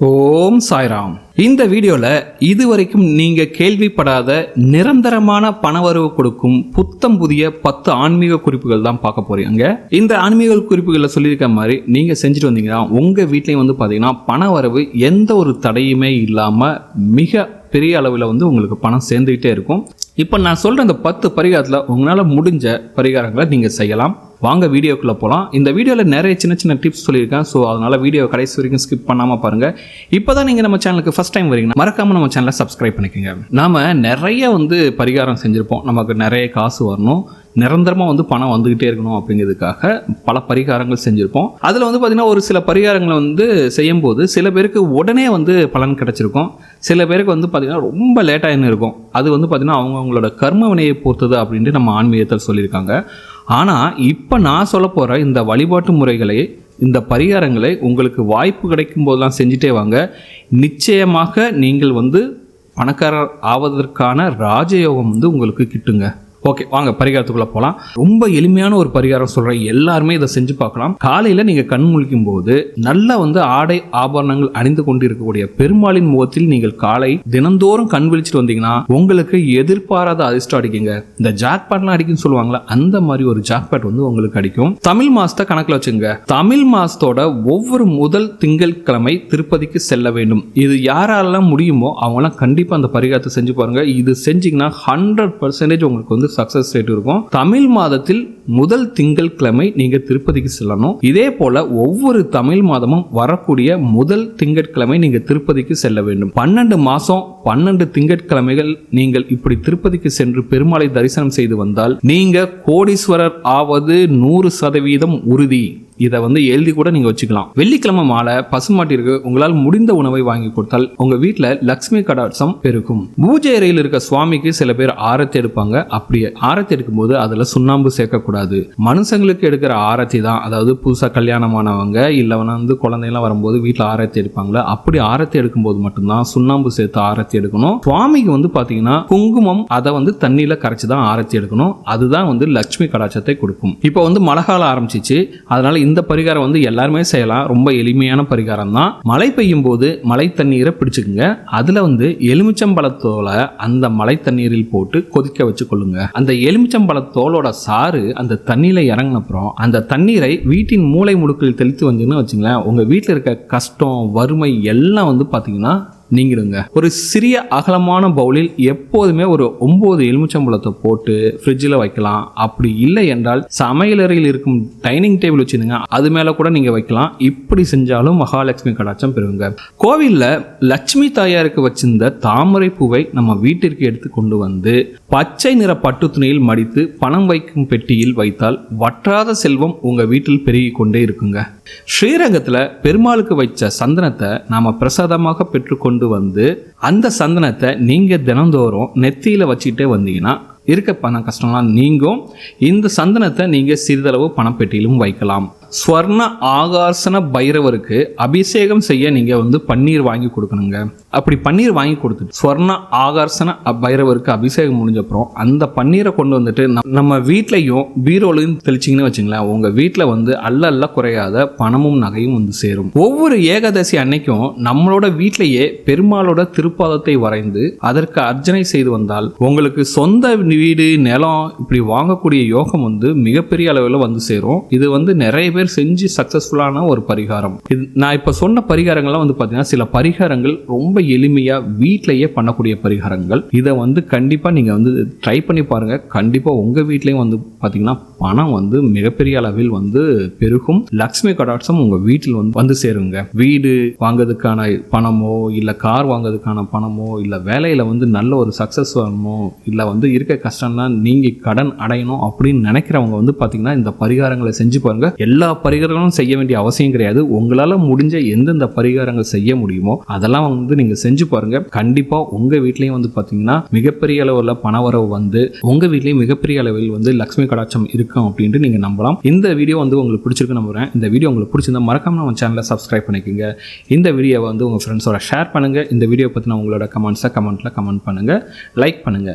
ஓம் சாய்ராம். இந்த வீடியோல இதுவரைக்கும் நீங்க கேள்விப்படாத நிரந்தரமான பணவரவு கொடுக்கும் புத்தம் புதிய 10 ஆன்மீக குறிப்புகள் தான் பார்க்க போறீங்க. இந்த ஆன்மீக குறிப்புகளை சொல்லியிருக்க மாதிரி நீங்க செஞ்சுட்டு வந்தீங்கன்னா உங்க வீட்லயும் பாத்தீங்கன்னா பணவரவு எந்த ஒரு தடையுமே இல்லாம மிக பெரிய அளவில் உங்களுக்கு பணம் சேர்ந்துகிட்டே இருக்கும். இப்போ நான் சொல்ற இந்த 10 பரிகாரத்தில் உங்களால் முடிஞ்ச பரிகாரங்களை நீங்கள் செய்யலாம். வாங்க வீடியோக்குள்ளே போகலாம். இந்த வீடியோவில் நிறைய சின்ன சின்ன டிப்ஸ் சொல்லியிருக்கேன். ஸோ அதனால் வீடியோ கடைசி வரைக்கும் ஸ்கிப் பண்ணாமல் பாருங்கள். இப்போ தான் நீங்கள் நம்ம சேனலுக்கு ஃபஸ்ட் டைம் வரீங்கன்னா மறக்காமல் நம்ம சேனலை சப்ஸ்கிரைப் பண்ணிக்கோங்க. நாம் நிறைய பரிகாரம் செஞ்சுருப்போம். நமக்கு நிறைய காசு வரணும், நிரந்தரமாக பணம் வந்துக்கிட்டே இருக்கணும் அப்படிங்கிறதுக்காக பல பரிகாரங்கள் செஞ்சுருப்போம். அதில் பார்த்தீங்கன்னா ஒரு சில பரிகாரங்களை செய்யும்போது சில பேருக்கு உடனே பலன் கிடச்சிருக்கும். சில பேருக்கு பார்த்தீங்கன்னா ரொம்ப லேட்டாக இருக்கும். அது பார்த்தீங்கன்னா அவங்களோட கர்ம வினையை பொறுத்தது அப்படின்ட்டு நம்ம ஆன்மீகத்தில் சொல்லியிருக்காங்க. ஆனால் இப்போ நான் சொல்ல போகிற இந்த வழிபாட்டு முறைகளை, இந்த பரிகாரங்களை உங்களுக்கு வாய்ப்பு கிடைக்கும் போதெல்லாம் செஞ்சுட்டே வாங்க. நிச்சயமாக நீங்கள் பணக்காரர் ஆவதற்கான ராஜயோகம் உங்களுக்கு கிட்டுங்க. ஓகே, வாங்க பரிகாரத்துக்குள்ளே போகலாம். ரொம்ப எளிமையான ஒரு பரிகாரம் சொல்கிறேன், எல்லாருமே இதை செஞ்சு பார்க்கலாம். காலையில் நீங்கள் கண் முழிக்கும் போது நல்லா ஆடை ஆபரணங்கள் அணிந்து கொண்டு இருக்கக்கூடிய பெருமாளின் முகத்தில் நீங்கள் காலை தினந்தோறும் கண் விழிச்சிட்டு வந்தீங்கன்னா உங்களுக்கு எதிர்பாராத அதிர்ஷ்டம் அடிக்குங்க. இந்த ஜாக்பாட்லாம் அடிக்குன்னு சொல்லுவாங்களா, அந்த மாதிரி ஒரு ஜாக்பாட் உங்களுக்கு அடிக்கும். தமிழ் மாசத்தை கணக்கில் வச்சுங்க. தமிழ் மாசத்தோட ஒவ்வொரு முதல் திங்கட்கிழமை திருப்பதிக்கு செல்ல வேண்டும். இது யாரெல்லாம் முடியுமோ அவங்களாம் கண்டிப்பாக அந்த பரிகாரத்தை செஞ்சு பாருங்க. இது செஞ்சீங்கன்னா 100% உங்களுக்கு சக்சஸ் ரேட் இருக்கும். தமிழ் மாதத்தில் முதல் திங்கட்கிழமை நீங்க திருப்பதிக்கு செல்லணும். இதே போல ஒவ்வொரு தமிழ் மாதமும் வரக்கூடிய முதல் திங்கட்கிழமை நீங்க திருப்பதிக்கு செல்ல வேண்டும். 12 மாசம் 12 திங்கட்கிழமைகள் நீங்கள் இப்படி திருப்பதிக்கு சென்று பெருமாளை தரிசனம் செய்து வந்தால் நீங்க கோடீஸ்வரர் ஆவது 100% உறுதி. இதை எழுதி கூட நீங்க வச்சுக்கலாம். வெள்ளிக்கிழமை மாலை பசுமாட்டிற்கு உங்களால் முடிந்த உணவை வாங்கி கொடுத்தால் உங்க வீட்டுல லட்சுமி கடாட்சம் பெருகும். பூஜை அறையில் இருக்க சுவாமிக்கு சில பேர் ஆரத்தி எடுப்பாங்க. அப்படியே ஆரத்தி எடுக்கும் போது அதுல சுண்ணாம்பு சேர்க்கக்கூடாது. மனுஷங்களுக்கு எடுக்கிற ஆரத்தி தான், அதாவது புதுசா கல்யாணமானவங்க இல்ல குழந்தைலாம் வரும்போது வீட்டுல ஆரத்தி எடுப்பாங்களா, அப்படி ஆரத்தி எடுக்கும் போது மட்டும்தான் சுண்ணாம்பு சேர்த்து ஆரத்தி எடுக்கணும். சுவாமிக்கு பாத்தீங்கன்னா குங்குமம் அதை தண்ணியில கரைச்சுதான் ஆரத்தி எடுக்கணும். அதுதான் லட்சுமி கடாட்சத்தை கொடுக்கும். இப்போ மழை காலம் ஆரம்பிச்சிச்சு, அதனால இந்த பரிகாரம் எல்லாருமே செய்யலாம். ரொம்ப எளிமையான பரிகாரம் தான். மழை பெய்யும் போது மழை தண்ணீரை பிடிச்சுக்குங்க. அதுல எலுமிச்சம்பழத்தோலை அந்த மழை தண்ணீரில் போட்டு கொதிக்க வச்சு கொள்ளுங்க. அந்த எலுமிச்சம்பழத்தோலோட சாறு அந்த தண்ணீரை இறங்கின அப்புறம் அந்த தண்ணீரை வீட்டின் மூளை முடுக்கில் தெளித்து வந்தீங்கன்னு வச்சுங்களேன், உங்க வீட்டில் இருக்க கஷ்டம் வறுமை எல்லாம் பாத்தீங்கன்னா நீங்கிடுங்க. ஒரு சிறிய அகலமான பவுலில் எப்போதுமே ஒரு 9 எலுமிச்சம்பழத்தை போட்டு ஃப்ரிட்ஜில் வைக்கலாம். அப்படி இல்லை என்றால் சமையலறையில் இருக்கும் டைனிங் டேபிள் வச்சுருங்க, அது மேலே கூட நீங்கள் வைக்கலாம். இப்படி செஞ்சாலும் மகாலட்சுமி கடாட்சம் பெறுங்க. கோவிலில் லட்சுமி தாயாருக்கு வச்சிருந்த தாமரை பூவை நம்ம வீட்டிற்கு எடுத்து கொண்டு வந்து பச்சை நிற பட்டு துணியில் மடித்து பணம் வைக்கும் பெட்டியில் வைத்தால் வற்றாத செல்வம் உங்கள் வீட்டில் பெருகி கொண்டே இருக்குங்க. ஸ்ரீரங்கத்தில் பெருமாளுக்கு வைச்ச சந்தனத்தை நாம பிரசாதமாக பெற்றுக்கொண்டு அந்த சந்தனத்தை நீங்க தினந்தோறும் நெத்தியில வச்சுக்கிட்டே வந்தீங்கன்னா இருக்க பண கஷ்டம்லாம் நீங்கும். இந்த சந்தனத்தை நீங்க சிறிதளவு பணப்பெட்டியிலும் வைக்கலாம். ஸ்வர்ண ஆகாசன பைரவருக்கு அபிஷேகம் செய்ய நீங்க பன்னீர் வாங்கி கொடுக்கணுங்க. அப்படி பன்னீர் வாங்கி கொடுத்துட்டு ஸ்வர்ண ஆகாசன பைரவருக்கு அபிஷேகம் முடிஞ்சப்புறம் அந்த பன்னீரை கொண்டு வந்துட்டு நம்ம வீட்லையும் பீரோலையும் தெளிச்சிங்கன்னு வச்சுங்களேன், உங்க வீட்டில் அல்ல குறையாத பணமும் நகையும் சேரும். ஒவ்வொரு ஏகாதசி அன்னைக்கும் நம்மளோட வீட்டிலேயே பெருமாளோட திருப்பாதத்தை வரைந்து அதற்கு அர்ச்சனை செய்து வந்தால் உங்களுக்கு சொந்த வீடு நிலம் இப்படி வாங்கக்கூடிய யோகம் மிகப்பெரிய அளவில் சேரும். இது நிறைய பேர் செஞ்சு சக்சஸ்ஃபுல்லான ஒரு பரிகாரம். நான் இப்ப சொன்ன பரிகாரங்கள்லாம் பாத்தீங்கன்னா சில பரிகாரங்கள் ரொம்ப எளிமையா வீட்டிலேயே பண்ணக்கூடிய பரிகாரங்கள். இதை கண்டிப்பா நீங்க ட்ரை பண்ணி பாருங்க. கண்டிப்பா உங்க வீட்லயும் பாத்தீங்கன்னா பணம் மிகப்பெரிய அளவில் பெருகும். லட்சுமி கடாட்சம் உங்க வீட்டில் சேருங்க. வீடு வாங்குறதுக்கான பணமோ இல்ல கார் வாங்குறதுக்கான பணமோ இல்ல வேலையில நல்ல ஒரு சக்சஸ் வரணுமோ இல்ல இருக்க கஷ்டம்லாம் நீங்க கடன் அடையணும் அப்படின்னு நினைக்கிறவங்க பாத்தீங்கன்னா இந்த பரிகாரங்களை செஞ்சு பாருங்க. எல்லா பரிகாரங்களும் செய்ய வேண்டிய அவசியம் கிடையாது. உங்களால முடிஞ்ச எந்தெந்த பரிகாரங்கள் செய்ய முடியுமோ அதெல்லாம் நீங்க செஞ்சு பாருங்க. கண்டிப்பா உங்க வீட்லயும் பாத்தீங்கன்னா மிகப்பெரிய அளவுல பணவரவு உங்க வீட்லயும் மிகப்பெரிய அளவில் லட்சுமி கடாட்சம் இருக்கும் அப்படின்ட்டு நீங்க நம்பலாம். இந்த வீடியோ உங்களுக்கு பிடிச்சிருக்கு நம்புறேன். இந்த வீடியோ உங்களுக்கு பிடிச்சிருந்தா மறக்காம நம்ம சேனலை சப்ஸ்கிரைப் பண்ணிக்கோங்க. இந்த வீடியோவை உங்க ஃப்ரெண்ட்ஸோட ஷேர் பண்ணுங்க. இந்த வீடியோ பத்தின உங்களோட கமெண்ட்ஸை கமெண்ட்ல கமெண்ட் பண்ணுங்க, லைக் பண்ணுங்க.